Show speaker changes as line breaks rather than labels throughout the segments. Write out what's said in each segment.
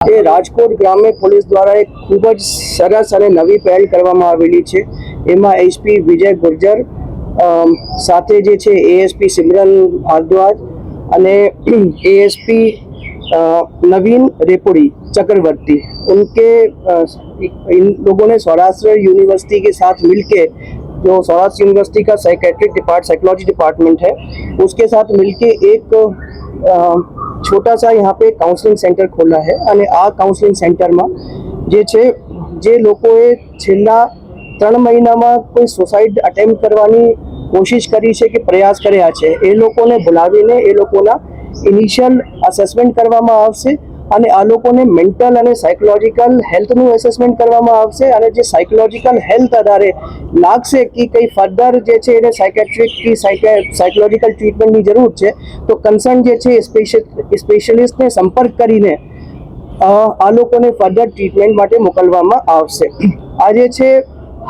એ રાજકોટ ગ્રામ્ય પોલીસ દ્વારા એક ખૂબ જ સરસ અને નવી પહેલ કરવામાં આવેલી છે। એમાં એસપી વિજય ગુર્જર સાથે જે છે એએસપી સિમરન ભારદ્વાજ અને एएसपी नवीन रेपुड़ी चक्रवर्ती इन लोगों ने सौराष्ट्र यूनिवर्सिटी के साथ मिलके जो सौराष्ट्र यूनिवर्सिटी का साइकोलॉजी डिपार्टमेंट है उसके साथ मिलके एक छोटा सा यहाँ पे काउंसलिंग सेंटर खोला है અને આ કાઉન્સલિંગ સેન્ટરમાં જે લોકોએ છેલ્લા 3 મહિનામાં કોઈ સુસાઇડ અટેમ્પ્ટ કરવાની કોશિશ કરી છે કે પ્રયાસ કર્યા છે એ લોકોને બોલાવીને એ લોકોના ઇનિશિયલ અસેસમેન્ટ કરવામાં આવશે અને આ લોકોને મેન્ટલ અને સાયકોલોજીકલ હેલ્થનું એસેસમેન્ટ કરવામાં આવશે અને જે સાયકોલોજીકલ હેલ્થ આધારે લાગશે કે કંઈ ફર્ધર જે છે એને સાયકેટ્રિક કે સાયકોલોજીકલ ટ્રીટમેન્ટની જરૂર છે તો કન્સર્ન જે છે સ્પેશિયલિસ્ટને સંપર્ક કરીને આ લોકોને ફર્ધર ટ્રીટમેન્ટ માટે મોકલવામાં આવશે। આ જે છે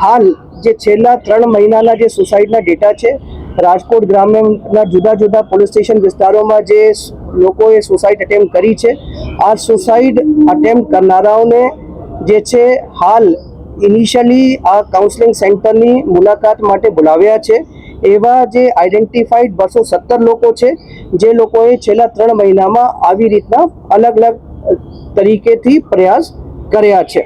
હાલ જે છેલ્લા 3 મહિનાના જે સુસાઇડના ડેટા છે રાજકોટ ગ્રામ્યના જુદા જુદા પોલીસ સ્ટેશન વિસ્તારોમાં જે લોકોએ સુસાઇડ અટેમ્પ્ટ કરી છે આ સુસાઇડ અટેમ્પ્ટ કરનારાઓને જે છે હાલ ઇનિશિયલી આ કાઉન્સલિંગ સેન્ટરની મુલાકાત માટે બોલાવ્યા છે। એવા જે આઈડેન્ટિફાઈડ 217 લોકો છે જે લોકોએ છેલ્લા 3 મહિનામાં આવી રીતના અલગ અલગ તરીકેથી પ્રયાસ કર્યા છે।